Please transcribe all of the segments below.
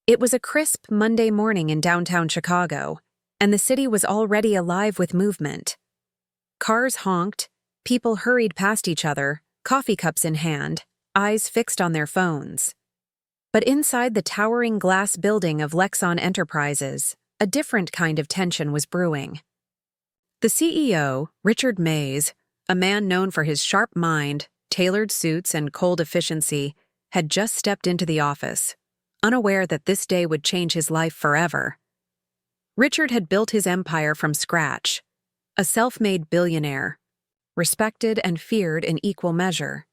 It was a crisp Monday morning in downtown Chicago, and the city was already alive with movement. Cars honked, people hurried past each other, coffee cups in hand, eyes fixed on their phones. But inside the towering glass building of Lexon Enterprises, a different kind of tension was brewing. The CEO, Richard Mays, a man known for his sharp mind, tailored suits, and cold efficiency, had just stepped into the office, unaware that this day would change his life forever. Richard had built his empire from scratch, a self-made billionaire, respected and feared in equal measure.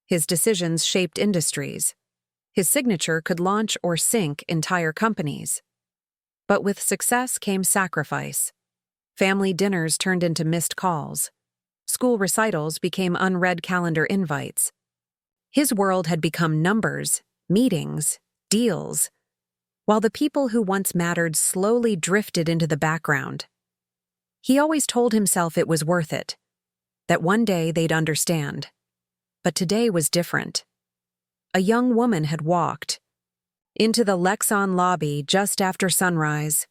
His decisions shaped industries. His signature could launch or sink entire companies. But with success came sacrifice. Family dinners turned into missed calls. School recitals became unread calendar invites. His world had become numbers, meetings, deals, while the people who once mattered slowly drifted into the background. He always told himself it was worth it, that one day they'd understand. But today was different. A young woman had walked into the Lexon lobby just after sunrise.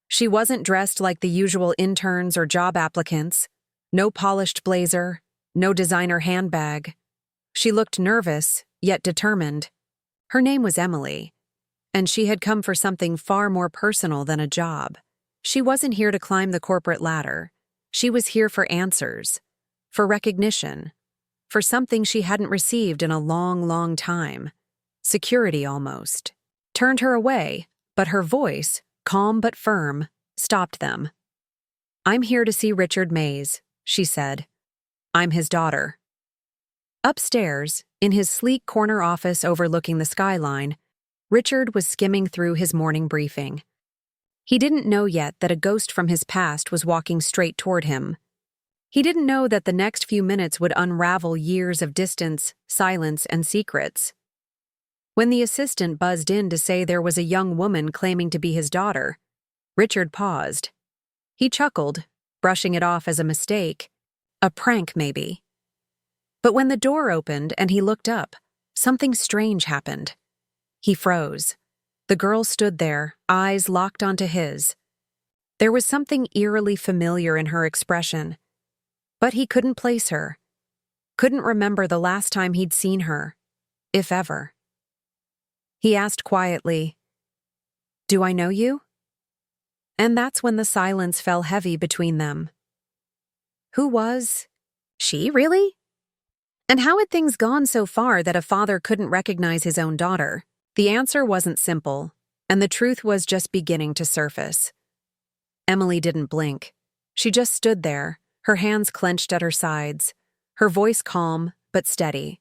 She wasn't dressed like the usual interns or job applicants, no polished blazer, no designer handbag. She looked nervous, yet determined. Her name was Emily, and she had come for something far more personal than a job. She wasn't here to climb the corporate ladder. She was here for answers, for recognition, for something she hadn't received in a long, long time. Security, almost. Turned her away, but her voice, calm but firm, stopped them. "I'm here to see Richard Mays," she said. "I'm his daughter." Upstairs, in his sleek corner office overlooking the skyline, Richard was skimming through his morning briefing. He didn't know yet that a ghost from his past was walking straight toward him. He didn't know that the next few minutes would unravel years of distance, silence, and secrets. When the assistant buzzed in to say there was a young woman claiming to be his daughter, Richard paused. He chuckled, brushing it off as a mistake. A prank, maybe. But when the door opened and he looked up, something strange happened. He froze. The girl stood there, eyes locked onto his. There was something eerily familiar in her expression. But he couldn't place her. Couldn't remember the last time he'd seen her, if ever. He asked quietly, "Do I know you?" And that's when the silence fell heavy between them. Who was she, really? And how had things gone so far that a father couldn't recognize his own daughter? The answer wasn't simple, and the truth was just beginning to surface. Emily didn't blink. She just stood there, her hands clenched at her sides, her voice calm but steady.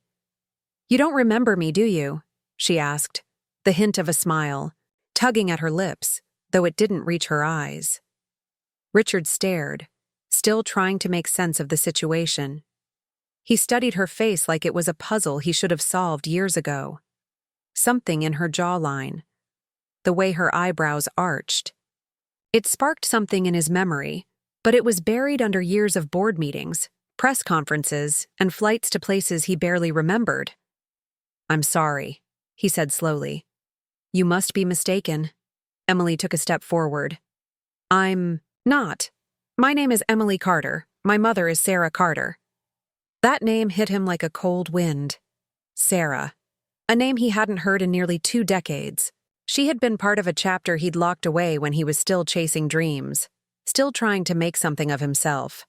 "You don't remember me, do you?" she asked, the hint of a smile, tugging at her lips, though it didn't reach her eyes. Richard stared, still trying to make sense of the situation. He studied her face like it was a puzzle he should have solved years ago. Something in her jawline, the way her eyebrows arched. It sparked something in his memory, but it was buried under years of board meetings, press conferences, and flights to places he barely remembered. "I'm sorry," he said slowly. "You must be mistaken." Emily took a step forward. "I'm not. My name is Emily Carter. My mother is Sarah Carter." That name hit him like a cold wind. Sarah. A name he hadn't heard in nearly 2 decades. She had been part of a chapter he'd locked away when he was still chasing dreams, still trying to make something of himself.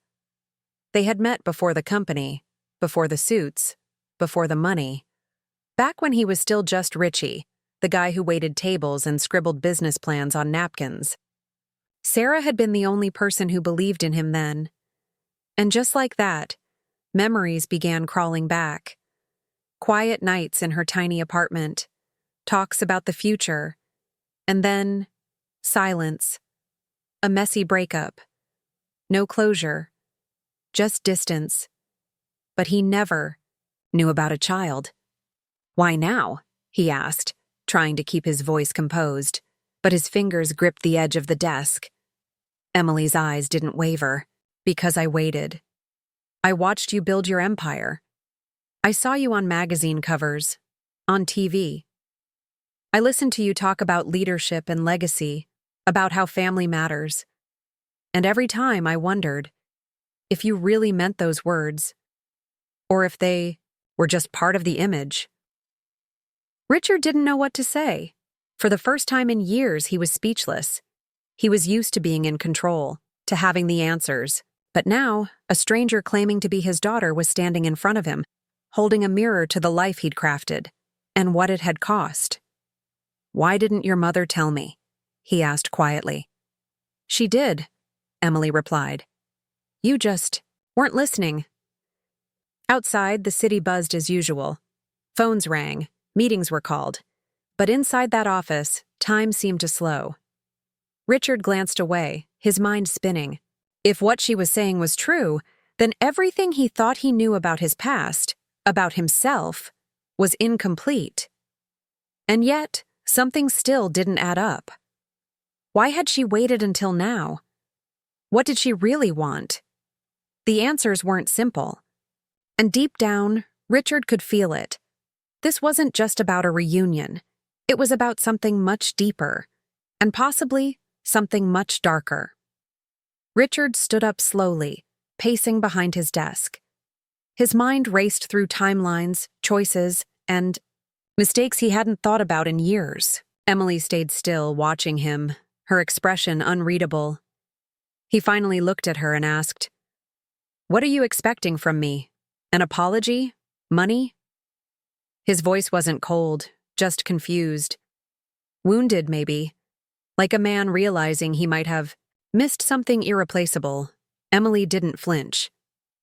They had met before the company, before the suits, before the money. Back when he was still just Richie, the guy who waited tables and scribbled business plans on napkins. Sarah had been the only person who believed in him then. And just like that, memories began crawling back. Quiet nights in her tiny apartment, talks about the future, and then silence. A messy breakup. No closure. Just distance. But he never knew about a child. "Why now?" he asked, trying to keep his voice composed, but his fingers gripped the edge of the desk. Emily's eyes didn't waver. "Because I waited. I watched you build your empire. I saw you on magazine covers, on TV. I listened to you talk about leadership and legacy, about how family matters. And every time I wondered if you really meant those words, or if they were just part of the image. Richard didn't know what to say. For the first time in years, he was speechless. He was used to being in control, to having the answers. But now, a stranger claiming to be his daughter was standing in front of him, holding a mirror to the life he'd crafted, and what it had cost. "Why didn't your mother tell me?" he asked quietly. "She did," Emily replied. "You just weren't listening." Outside, the city buzzed as usual. Phones rang, meetings were called. But inside that office, time seemed to slow. Richard glanced away, his mind spinning. If what she was saying was true, then everything he thought he knew about his past, about himself, was incomplete. And yet, something still didn't add up. Why had she waited until now? What did she really want? The answers weren't simple. And deep down, Richard could feel it. This wasn't just about a reunion. It was about something much deeper, and possibly something much darker. Richard stood up slowly, pacing behind his desk. His mind raced through timelines, choices, and mistakes he hadn't thought about in years. Emily stayed still, watching him, her expression unreadable. He finally looked at her and asked, "What are you expecting from me? An apology? Money?" His voice wasn't cold, just confused. Wounded, maybe. Like a man realizing he might have missed something irreplaceable. Emily didn't flinch.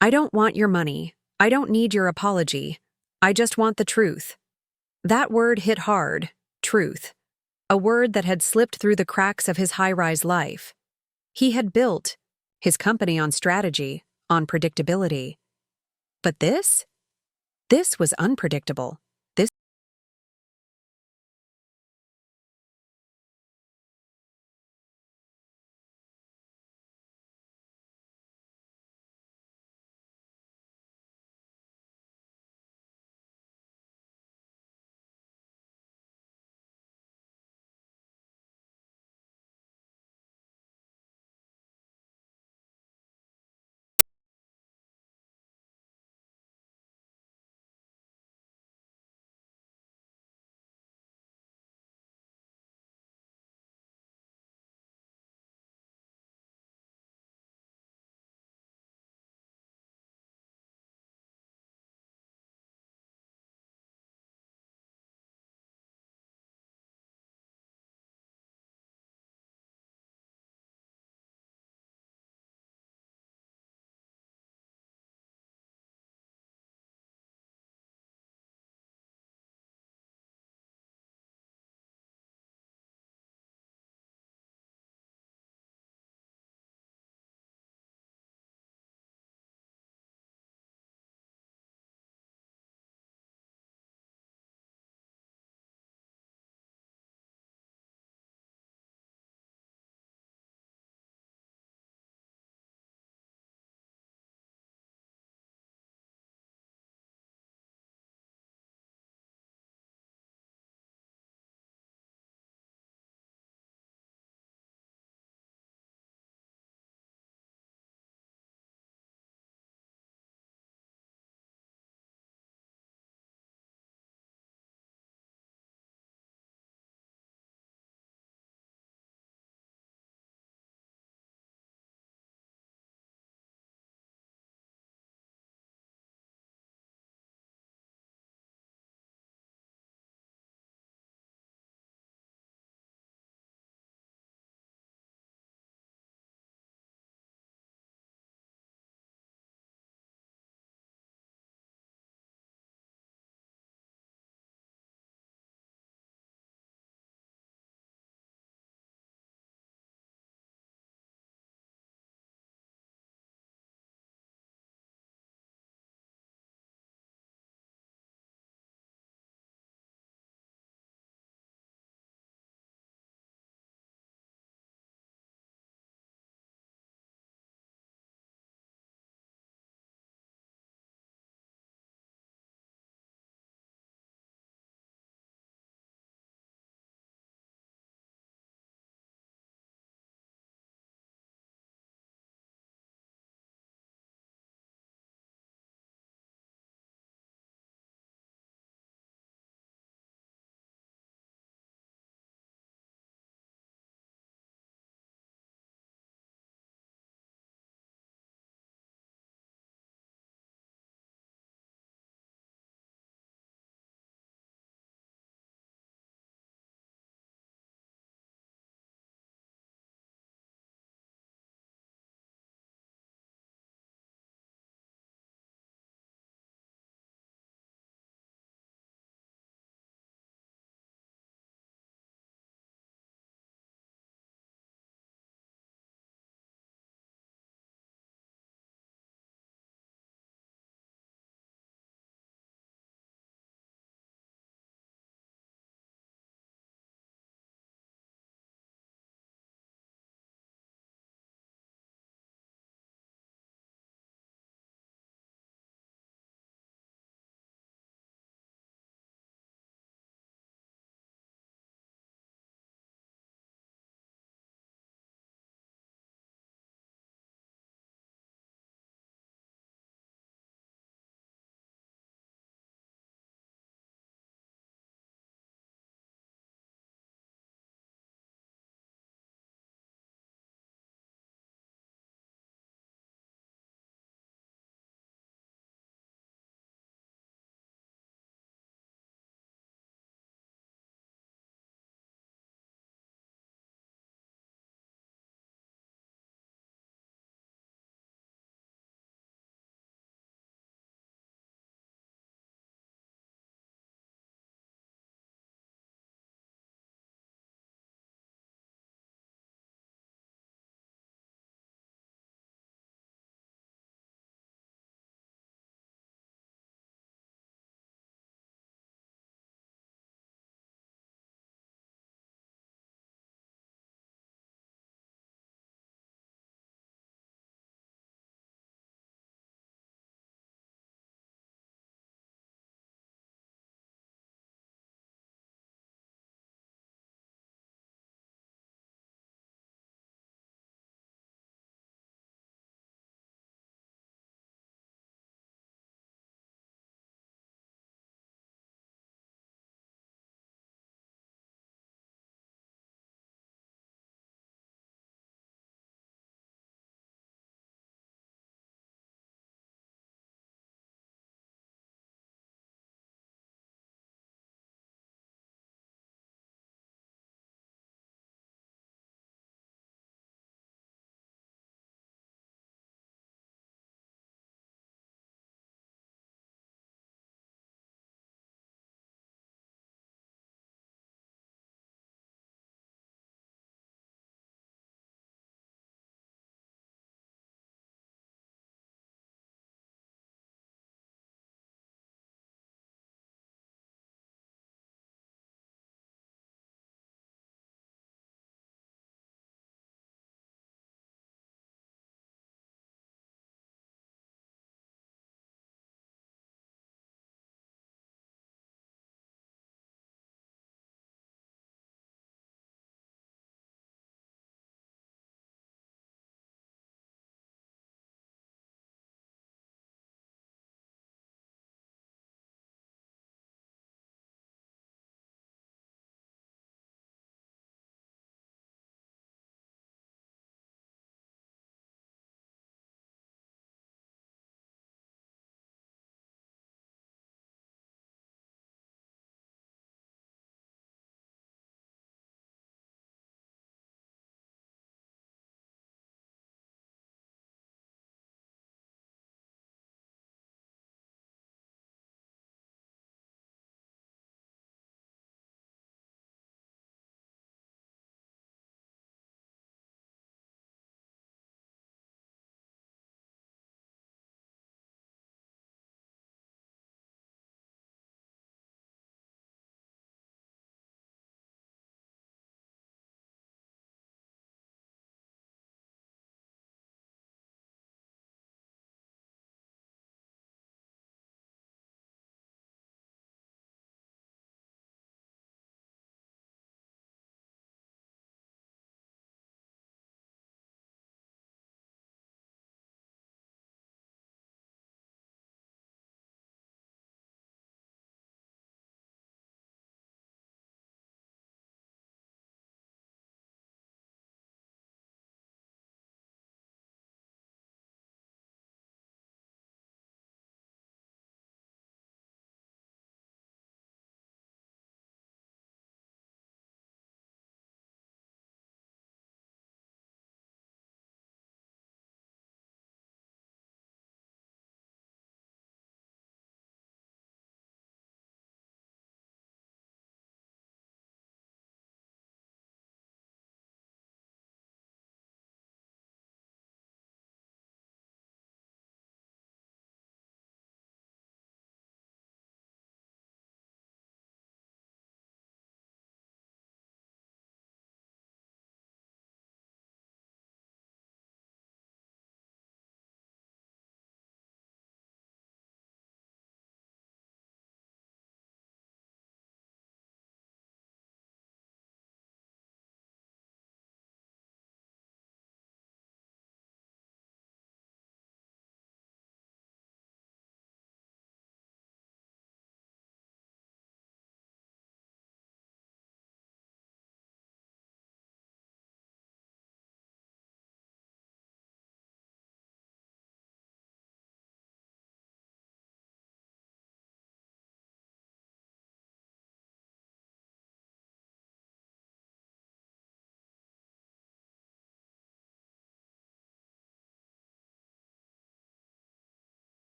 "I don't want your money. I don't need your apology. I just want the truth." That word hit hard, truth. A word that had slipped through the cracks of his high-rise life. He had built his company on strategy, on predictability. But this? This was unpredictable.